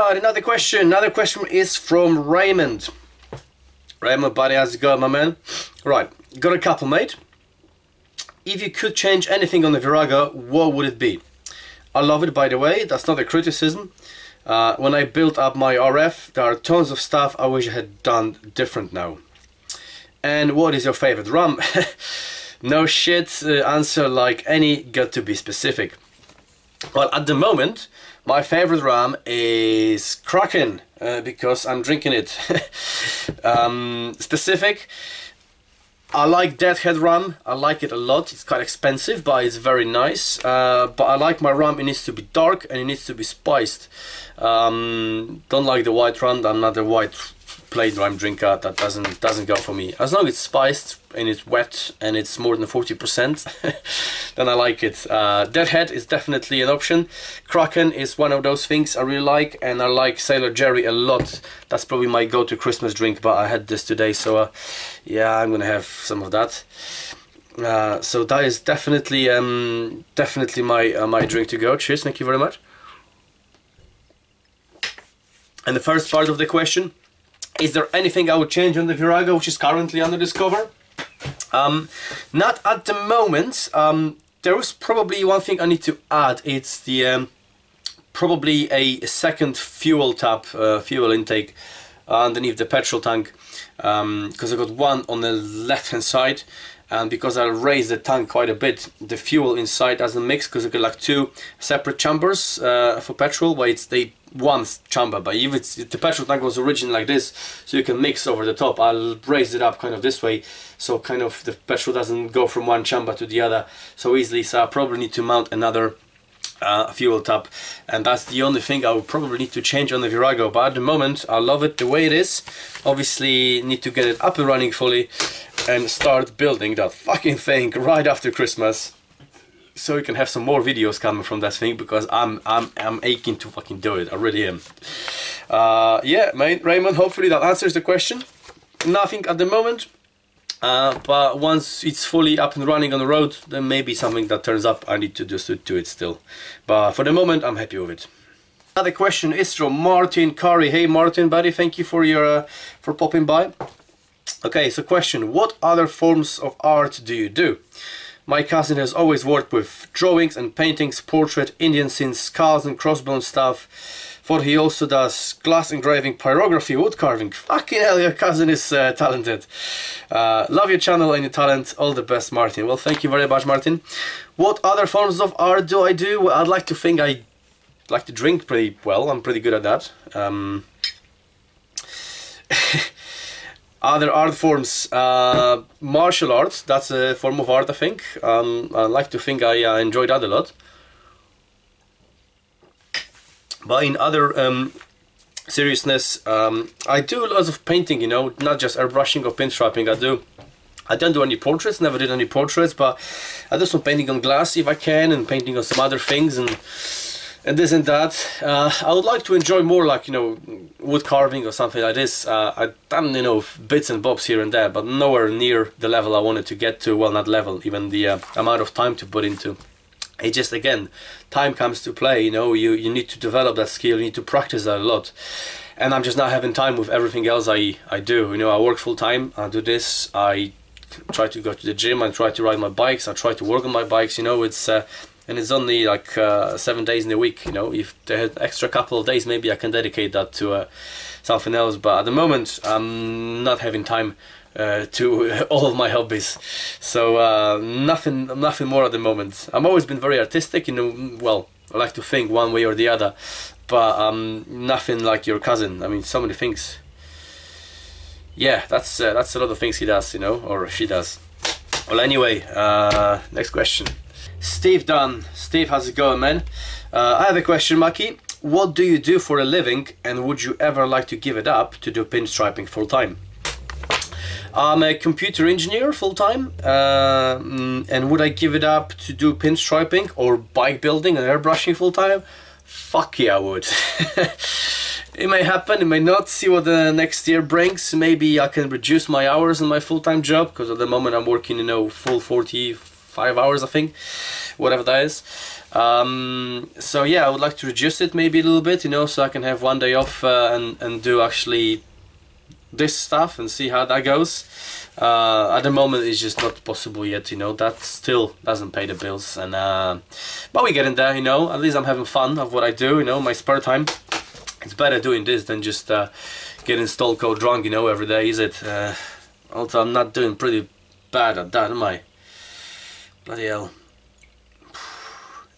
Right, another question. Another question is from Raymond. Raymond, buddy, how's it going, my man? Right, got a couple, mate. If you could change anything on the Virago, what would it be? I love it, by the way. That's not a criticism. When I built up my RF, there are tons of stuff I wish I had done different now. And what is your favorite RAM? No shit, answer like any, got to be specific. Well, at the moment, my favorite RAM is Kraken, because I'm drinking it. Specific, I like Deadhead RAM, I like it a lot. It's quite expensive, but it's very nice. But I like my RAM, it needs to be dark and it needs to be spiced. Don't like the white RAM, I'm not a white plain RAM drinker, that doesn't go for me. As long as it's spiced and it's wet and it's more than 40%, then I like it. Deadhead is definitely an option. Kraken is one of those things I really like, and I like Sailor Jerry a lot. That's probably my go-to Christmas drink, but I had this today, so yeah, I'm gonna have some of that. So that is definitely my drink to go. Cheers, thank you very much. And the first part of the question, is there anything I would change on the Virago which is currently under discover? Not at the moment. There is probably one thing I need to add. It's the probably a second fuel tap, fuel intake underneath the petrol tank, because I got one on the left hand side, and because I raised the tank quite a bit, the fuel inside doesn't mix, because I got like two separate chambers for petrol, where it's one chamber. But if the petrol tank was originally like this, so you can mix over the top, I'll raise it up kind of this way, so kind of the petrol doesn't go from one chamber to the other so easily. So I probably need to mount another fuel tap, and that's the only thing I would probably need to change on the Virago. But at the moment I love it the way it is. Obviously need to get it up and running fully and start building that fucking thing right after Christmas, so we can have some more videos coming from that thing, because I'm aching to fucking do it. I really am. Yeah, mate, Raymond, hopefully that answers the question. Nothing at the moment, but once it's fully up and running on the road, then maybe something that turns up I need to just do it still. But for the moment, I'm happy with it. Another question is from Martin Curry. Hey Martin, buddy, thank you for your for popping by. Okay, so question: what other forms of art do you do? My cousin has always worked with drawings and paintings, portrait, Indian scenes, skulls and crossbones stuff. For he also does glass engraving, pyrography, wood carving. Fucking hell, your cousin is talented. Love your channel and your talent. All the best, Martin. Well, thank you very much, Martin. What other forms of art do I do? Well, I'd like to think I like to drink pretty well. I'm pretty good at that. Other art forms, martial arts, that's a form of art, I think. I like to think I enjoy that a lot. But in other seriousness, I do lots of painting, you know, not just airbrushing or pinstriping. I don't do any portraits, never did any portraits, but I do some painting on glass if I can, and painting on some other things, and this and that. I would like to enjoy more, like, you know, wood carving or something like this. I've done, you know, bits and bobs here and there, but nowhere near the level I wanted to get to. Well, not level, even the amount of time to put into. It just, again, time comes to play, you know, you need to develop that skill, you need to practice that a lot. And I'm just not having time with everything else I do. You know, I work full time, I do this, I try to go to the gym, I try to ride my bikes, I try to work on my bikes, you know, it's... and it's only like 7 days in a week, you know. If they had extra couple of days, maybe I can dedicate that to something else. But at the moment, I'm not having time to all of my hobbies. So nothing more at the moment. I've always been very artistic, you know. Well, I like to think one way or the other, but nothing like your cousin. I mean, so many things. Yeah, that's a lot of things he does, you know, or she does. Well, anyway, next question. Steve Dunn. Steve, how's it going, man? I have a question, Maki. What do you do for a living, and would you ever like to give it up to do pinstriping full-time? I'm a computer engineer full-time, and would I give it up to do pinstriping or bike building and airbrushing full-time? Fuck yeah, I would. It may happen, it may not. See what the next year brings. Maybe I can reduce my hours in my full-time job, because at the moment I'm working, you know, full 40, 5 hours, I think, whatever that is. So yeah, I would like to reduce it maybe a little bit, you know, so I can have one day off and do actually this stuff and see how that goes. At the moment it's just not possible yet, you know, that still doesn't pay the bills, and but we get in there, you know. At least I'm having fun of what I do, you know, my spare time. It's better doing this than just getting stone cold drunk, you know, every day, is it? Also, I'm not doing pretty bad at that, am I? Bloody hell.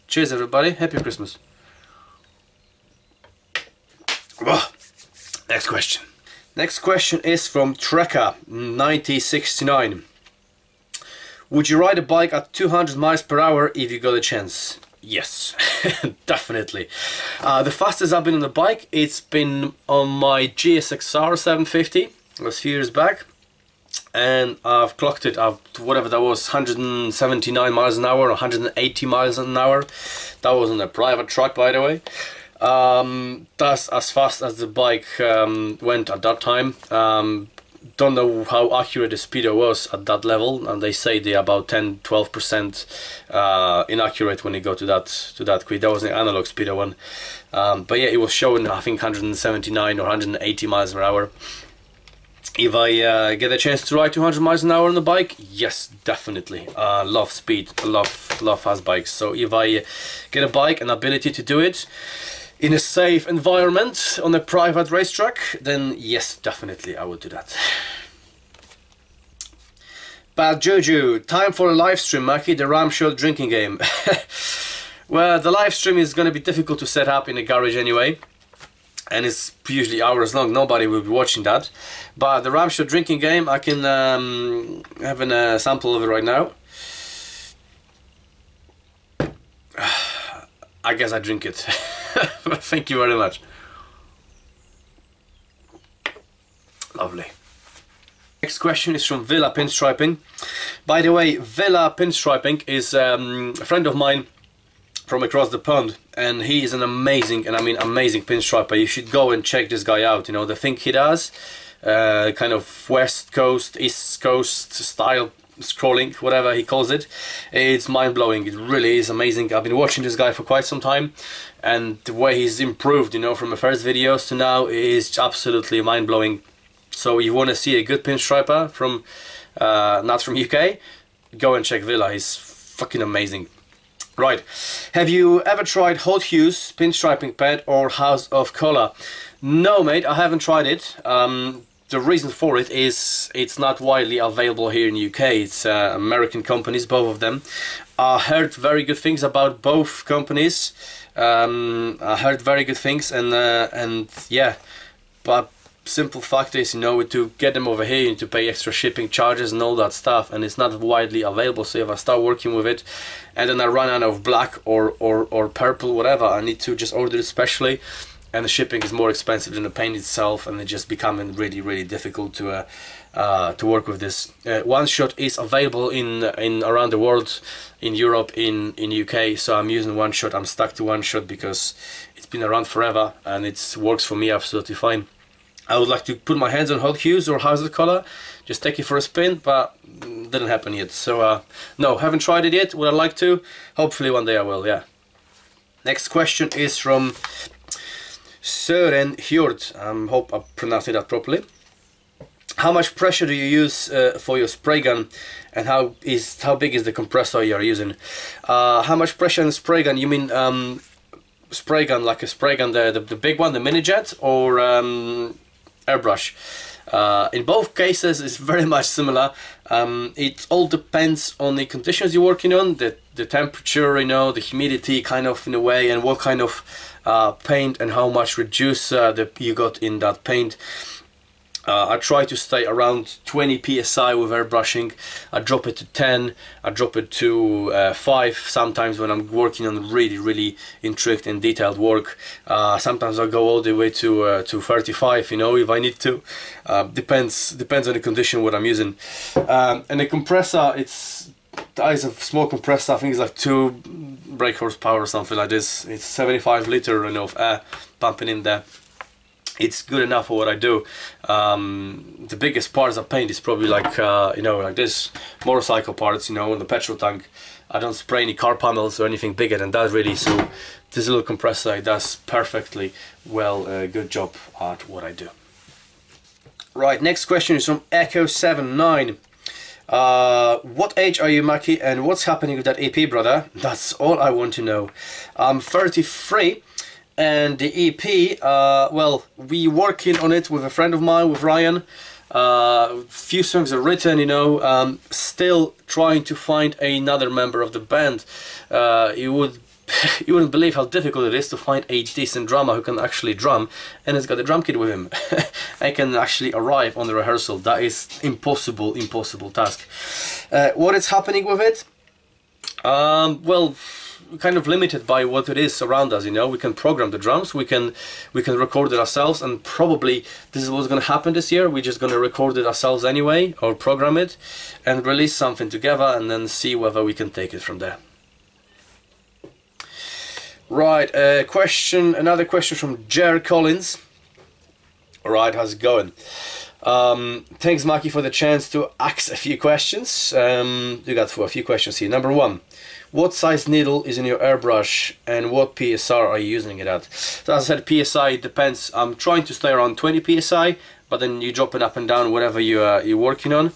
Cheers everybody, happy Christmas. Oh, next question. Next question is from Trekker 1969. Would you ride a bike at 200 miles per hour if you got a chance? Yes, definitely. The fastest I've been on the bike, it's been on my GSXR 750. It was a few years back, and I've clocked it at whatever that was, 179 miles an hour, 180 miles an hour. That was on a private truck, by the way. That's as fast as the bike went at that time. Don't know how accurate the speedo was at that level, and they say they're about 10-12% inaccurate when you go to that quick. That was an analog speedo one, but yeah, it was showing I think 179 or 180 miles per hour. If I get a chance to ride 200 miles an hour on the bike, yes, definitely. Love speed, love fast bikes. So if I get a bike and ability to do it in a safe environment on a private racetrack, then yes, definitely I would do that. Bad Juju, time for a live stream, Maki, the Ramshot drinking game. Well, the live stream is going to be difficult to set up in a garage anyway, and it's usually hours long. Nobody will be watching that. But the Ramshot drinking game, I can have a sample of it right now. I guess I drink it. Thank you very much. Lovely. Next question is from Villa Pinstriping. By the way, Villa Pinstriping is a friend of mine from across the pond, and he is an amazing, and I mean amazing pinstriper. You should go and check this guy out. You know, the thing he does, kind of West Coast, East Coast style scrolling, whatever he calls it, it's mind-blowing. It really is amazing. I've been watching this guy for quite some time, and the way he's improved, you know, from the first videos to now is absolutely mind-blowing. So you want to see a good pinstriper from not from UK, go and check Villa. He's fucking amazing. Right, have you ever tried Hot Hues pinstriping pad or House of Color? No mate, I haven't tried it. The reason for it is it's not widely available here in the UK. It's American companies, both of them. I heard very good things about both companies. I heard very good things, and yeah, but simple fact is, you know, to get them over here you need to pay extra shipping charges and all that stuff, and it's not widely available. So if I start working with it and then I run out of black or purple, whatever, I need to just order it specially, and the shipping is more expensive than the paint itself, and it's just becoming really difficult to work with this. One Shot is available in around the world, in Europe, in UK, so I'm using One Shot. I'm stuck to One Shot because it's been around forever and it works for me absolutely fine. I would like to put my hands on Hot Hues or House of Color, just take it for a spin, but didn't happen yet. So no, haven't tried it yet. Would I like to? Hopefully one day I will, yeah. Next question is from Søren Hjort. I hope I pronounced that properly. How much pressure do you use for your spray gun, and how big is the compressor you are using? How much pressure in the spray gun? You mean spray gun, like a spray gun, the big one, the mini jet, or airbrush? In both cases it's very much similar. It all depends on the conditions you're working on, the temperature, you know, the humidity kind of in a way, and what kind of paint and how much reduce you got in that paint. I try to stay around 20 psi with airbrushing. I drop it to 10, I drop it to 5 sometimes when I'm working on really intricate and detailed work. Sometimes I go all the way to 35, you know, if I need to. Depends on the condition what I'm using. And the compressor, it's a small compressor. I think it's like 2 brake horsepower or something like this. It's 75 liter, you know, of air pumping in there. it's good enough for what I do. The biggest parts I paint is probably like you know, like this motorcycle parts, you know, in the petrol tank. I don't spray any car panels or anything bigger than that really, so this little compressor, it does perfectly well. Good job at what I do. Right, next question is from Echo79. What age are you, Mackie, and what's happening with that EP, brother? That's all I want to know. I'm 33, and the EP, well, we working on it with a friend of mine, with Ryan. Few songs are written, you know, still trying to find another member of the band. You wouldn't believe how difficult it is to find a decent drummer who can actually drum and has got a drum kit with him and can actually arrive on the rehearsal. That is impossible task. What is happening with it? Well, we're kind of limited by what it is around us, you know. We can program the drums, we can record it ourselves, and probably this is what's going to happen this year. We're just going to record it ourselves anyway, or program it and release something together, and then see whether we can take it from there. Right, another question from Jer Collins. Alright, how's it going? Thanks, Mackie, for the chance to ask a few questions. You got a few questions here. Number one, what size needle is in your airbrush and what PSR are you using it at? So as I said, PSI depends. I'm trying to stay around 20 PSI, but then you drop it up and down whatever you're working on.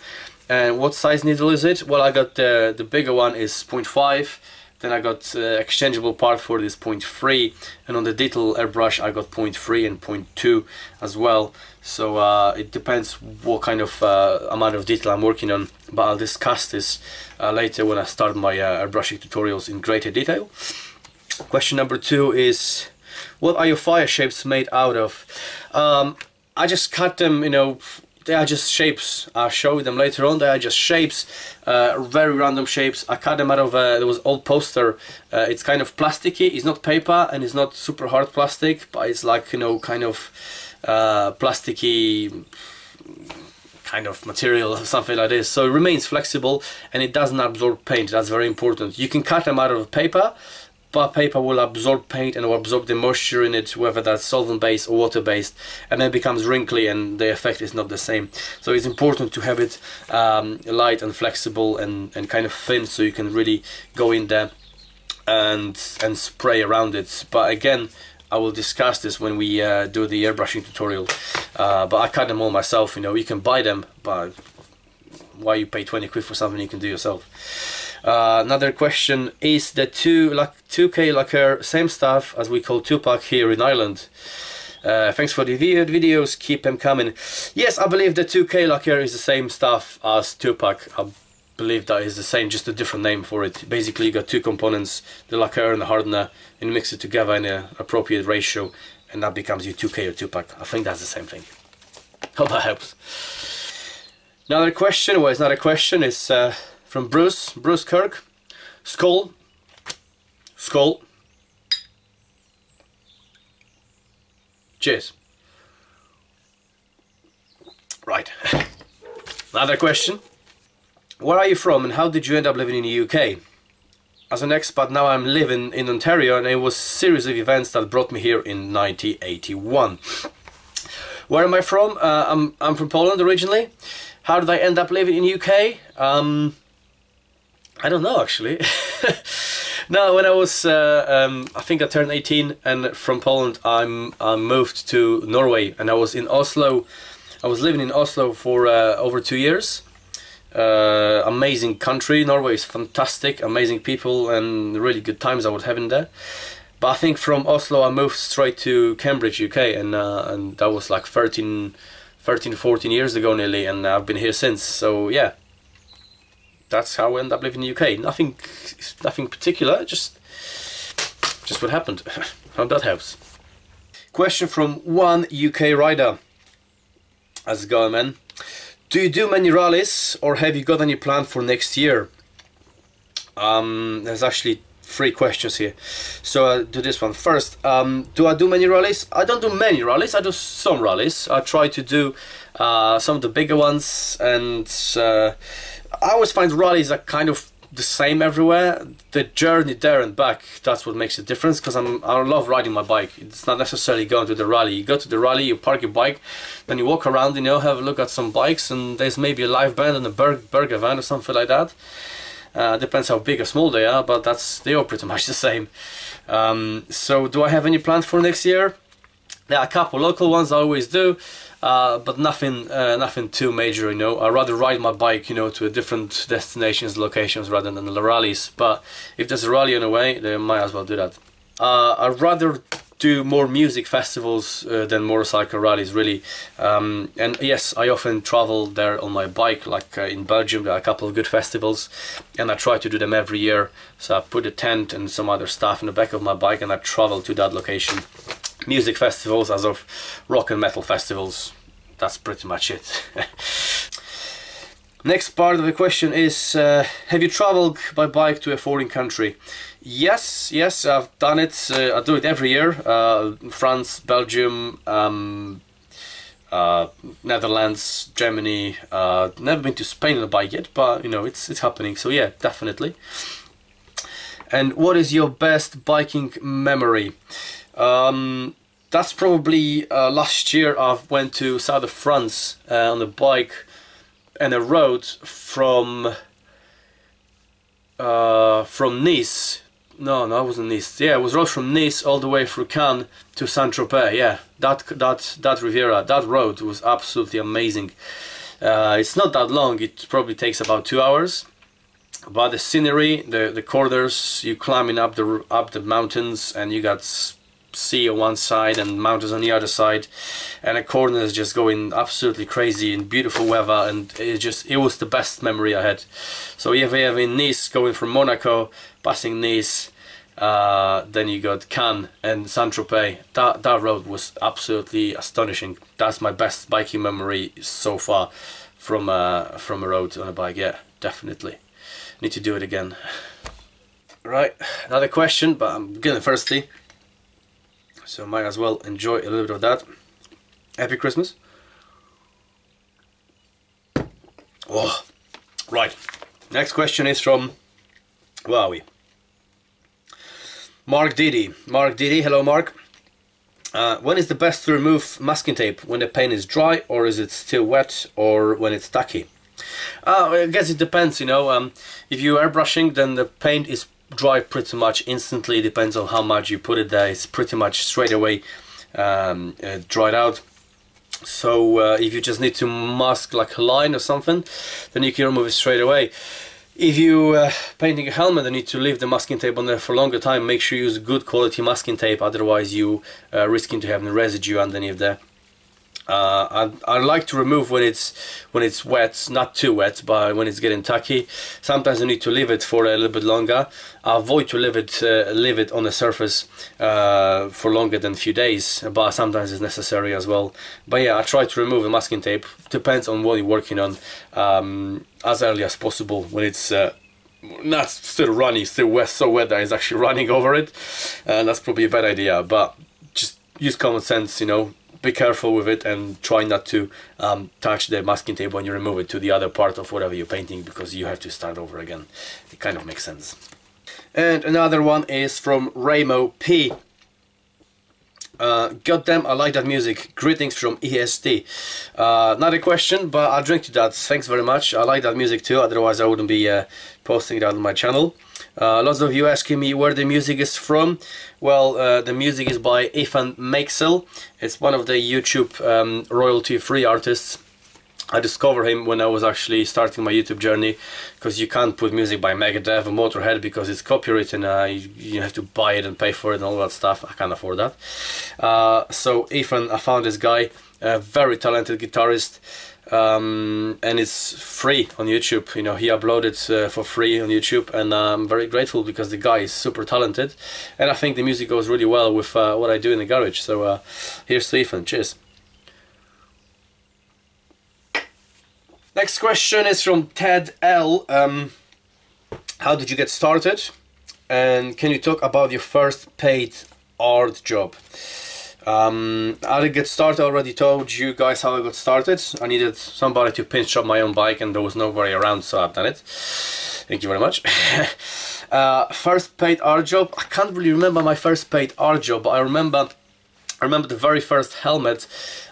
And what size needle is it? Well, I got the bigger one is 0.5. Then I got exchangeable part for this 0.3, and on the detail airbrush I got 0.3 and 0.2 as well. So it depends what kind of amount of detail I'm working on, but I'll discuss this later when I start my airbrushing tutorials in greater detail. Question number two is, what are your fire shapes made out of? I just cut them, you know. They are just shapes. I'll show them later on. They are just shapes, very random shapes. I cut them out of there was old poster. It's kind of plasticky. It's not paper and it's not super hard plastic, but it's like, you know, kind of plasticky kind of material or something like this. So it remains flexible and it doesn't absorb paint. That's very important. You can cut them out of paper, but paper will absorb paint and will absorb the moisture in it, whether that's solvent based or water based, and then it becomes wrinkly and the effect is not the same. So it's important to have it light and flexible and kind of thin, so you can really go in there and spray around it. But again, I will discuss this when we do the airbrushing tutorial. But I cut them all myself, you know. You can buy them, but why you pay 20 quid for something you can do yourself? Another question, is the 2K lacquer same stuff as we call 2-pack here in Ireland? Thanks for the videos, keep them coming. Yes, I believe the 2K lacquer is the same stuff as 2-pack. I believe that is the same, just a different name for it. Basically you got two components, the lacquer and the hardener, and you mix it together in an appropriate ratio, and that becomes your 2K or 2-pack. I think that's the same thing. Hope that helps. Another question, well, it's not a question, it's from Bruce Kirk. Skull. Cheers. Right. Another question. Where are you from and how did you end up living in the UK? As an expat, now I'm living in Ontario, and it was a series of events that brought me here in 1981. Where am I from? I'm from Poland originally. How did I end up living in UK? I don't know, actually. No, when I was, I think I turned 18, and from Poland I moved to Norway, and I was in Oslo. I was living in Oslo for over 2 years. Amazing country. Norway is fantastic, amazing people, and really good times I was having there. But I think from Oslo I moved straight to Cambridge, UK, and that was like 13, 14 years ago nearly, and I've been here since. So yeah. That's how I ended up living in the UK. Nothing particular, just what happened. Hope that helps. Question from one UK rider. How's it going, man? Do you do many rallies, or have you got any plan for next year? There's actually 3 questions here, so I'll do this one first. Do I do many rallies? I don't do many rallies. I do some rallies. I try to do some of the bigger ones, and I always find rallies are kind of the same everywhere. The journey there and back, that's what makes a difference, because I love riding my bike. It's not necessarily going to the rally. You go to the rally, you park your bike, then you walk around, you know, have a look at some bikes, and there's maybe a live band and a burger van or something like that. Depends how big or small they are, but they are pretty much the same. So do I have any plans for next year? There are a couple local ones, I always do, but nothing too major, you know. I'd rather ride my bike, you know, to a different destinations, locations, rather than the rallies. But if there's a rally on the way, then I might as well do that. I'd rather do more music festivals than motorcycle rallies, really. And yes, I often travel there on my bike, like in Belgium there are a couple of good festivals, and I try to do them every year. So I put a tent and some other stuff in the back of my bike and I travel to that location. Music festivals as of rock and metal festivals, that's pretty much it. Next part of the question is, have you traveled by bike to a foreign country? Yes, I've done it. I do it every year. France, Belgium, Netherlands, Germany. Never been to Spain on a bike yet, but you know, it's happening. So yeah, definitely. And what is your best biking memory? That's probably last year. I went to south of France on a bike and a road from Nice. No, it wasn't Nice. Yeah, it was road from Nice all the way through Cannes to Saint-Tropez. Yeah, that Riviera, that road was absolutely amazing. It's not that long. It probably takes about 2 hours. But the scenery, the corners, you climbing up the mountains, and you got sea on one side and mountains on the other side, and the corners just going absolutely crazy in beautiful weather, and it was the best memory I had. So we have in Nice, going from Monaco, passing Nice, then you got Cannes and Saint-Tropez. That road was absolutely astonishing. That's my best biking memory so far from a road on a bike. Yeah, definitely. Need to do it again. Right, another question, but I'm getting thirsty, so might as well enjoy a little bit of that. Happy Christmas. Oh, right. Next question is from Wowie. Mark Diddy. Hello Mark. When is the best to remove masking tape? When the paint is dry, or is it still wet, or when it's tacky? I guess it depends, you know. If you are airbrushing, then the paint is dry pretty much instantly. Depends on how much you put it there. It's pretty much straight away dried out. So if you just need to mask like a line or something, then you can remove it straight away. If you painting a helmet and need to leave the masking tape on there for a longer time, make sure you use good quality masking tape, otherwise you risking to have the residue underneath there. I like to remove when it's wet, not too wet, but when it's getting tacky. Sometimes you need to leave it for a little bit longer. I avoid to leave it on the surface for longer than a few days, but sometimes it's necessary as well. But yeah, I try to remove the masking tape. Depends on what you're working on, as early as possible when it's not still running, still wet, so wet that it's actually running over it, and that's probably a bad idea. But just use common sense, you know. Be careful with it and try not to touch the masking tape when you remove it to the other part of whatever you're painting, because you have to start over again. It kind of makes sense. And another one is from Raymo P. Goddamn, I like that music. Greetings from EST. Not a question, but I'll drink to that. Thanks very much. I like that music too, otherwise I wouldn't be posting it out on my channel. Lots of you asking me where the music is from. Well, the music is by Ethan Maxell. It's one of the YouTube royalty-free artists. I discovered him when I was actually starting my YouTube journey, because you can't put music by Megadeth or Motorhead because it's copyright, and you have to buy it and pay for it and all that stuff. I can't afford that. So Ethan, I found this guy, a very talented guitarist. And it's free on YouTube. You know, he uploaded for free on YouTube, and I'm very grateful because the guy is super talented, and I think the music goes really well with what I do in the garage. So here's to Ethan. Cheers. Next question is from Ted L. How did you get started, and can you talk about your first paid art job? How to get started, I already told you guys how I got started. I needed somebody to pinch up my own bike and there was nobody around, so I've done it. Thank you very much. First paid art job, I can't really remember my first paid art job, but I remember the very first helmet.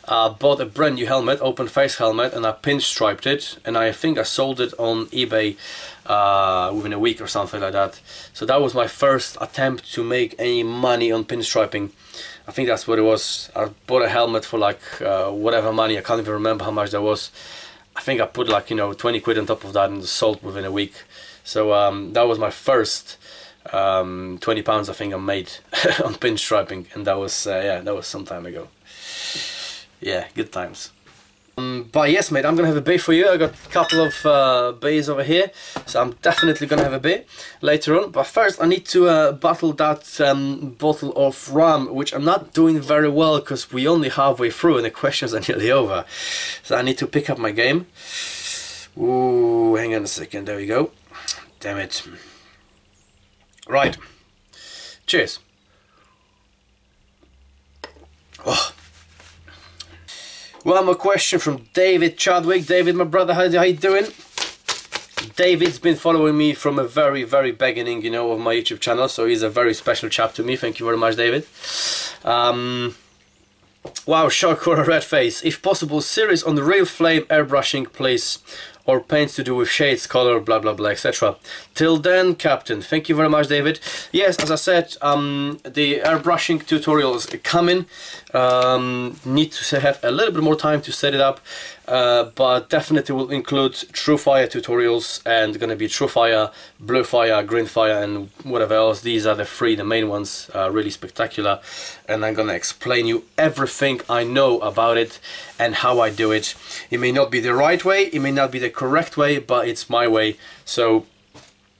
Bought a brand new helmet, open face helmet, and I pinstriped it, and I think I sold it on eBay within a week or something like that. So that was my first attempt to make any money on pinstriping. I think that's what it was. I bought a helmet for like whatever money, I can't even remember how much that was. I think I put like, you know, 20 quid on top of that and sold within a week. So that was my first 20 pounds I think I made on pinstriping, and that was yeah, that was some time ago. Yeah, good times. But yes, mate, I'm gonna have a beer for you. I got a couple of beers over here, so I'm definitely gonna have a beer later on. But first, I need to bottle that bottle of rum, which I'm not doing very well because we only halfway through and the questions are nearly over. So I need to pick up my game. Ooh, hang on a second. There we go. Damn it. Right. Cheers. Oh. One more question from David Chadwick. David, my brother, how you doing? David's been following me from a very, very beginning, you know, of my YouTube channel, so he's a very special chap to me. Thank you very much, David. Wow, shock or a red face. If possible, series on the real flame airbrushing, please. Or paints to do with shades, color, blah blah blah, etc. Till then, Captain. Thank you very much, David. Yes, as I said, the airbrushing tutorials are coming. Need to have a little bit more time to set it up, but definitely will include true fire tutorials, and gonna be true fire, blue fire, green fire, and whatever else. These are the main ones, really spectacular, and I'm gonna explain you everything I know about it and how I do it. It may not be the right way, it may not be the correct way, but it's my way. So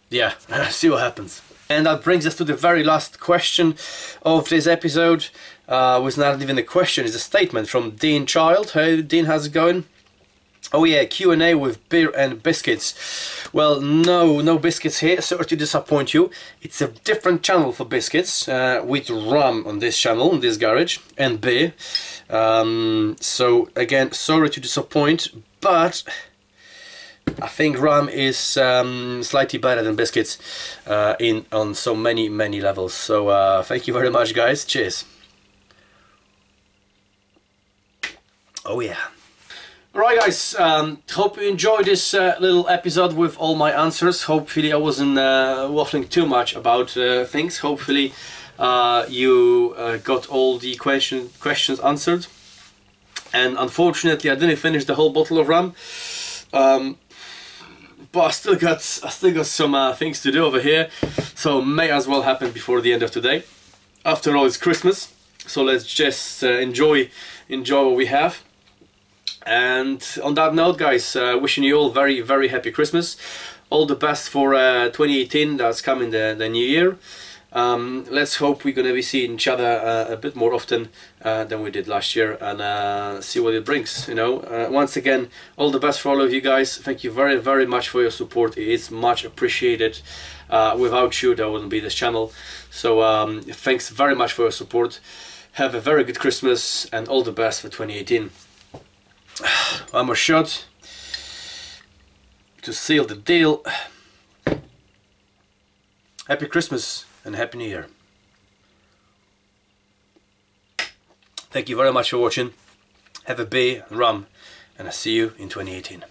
yeah, see what happens. And that brings us to the very last question of this episode. Was not even a question, it's a statement from Dean Child. Hey Dean, how's it going? Oh yeah, Q&A with beer and biscuits. Well, no biscuits here, sorry to disappoint you. It's a different channel for biscuits, with rum on this channel, in this garage, and beer. So again, sorry to disappoint, but I think rum is slightly better than biscuits on so many levels. So thank you very much, guys. Cheers. Oh yeah. Alright guys, hope you enjoyed this little episode with all my answers. Hopefully I wasn't waffling too much about things. Hopefully you got all the questions answered. And unfortunately I didn't finish the whole bottle of rum. But I still got some things to do over here, so may as well happen before the end of today. After all, it's Christmas, so let's just enjoy what we have. And on that note, guys, wishing you all very happy Christmas. All the best for 2018 that's coming, the new year. Let's hope we're gonna be seeing each other a bit more often than we did last year, and see what it brings, you know. Once again, all the best for all of you guys. Thank you very much for your support. It is much appreciated. Without you, there wouldn't be this channel. So thanks very much for your support. Have a very good Christmas and all the best for 2018. One more shot to seal the deal. Happy Christmas and Happy New Year. Thank you very much for watching. Have a beer and rum, and I'll see you in 2018.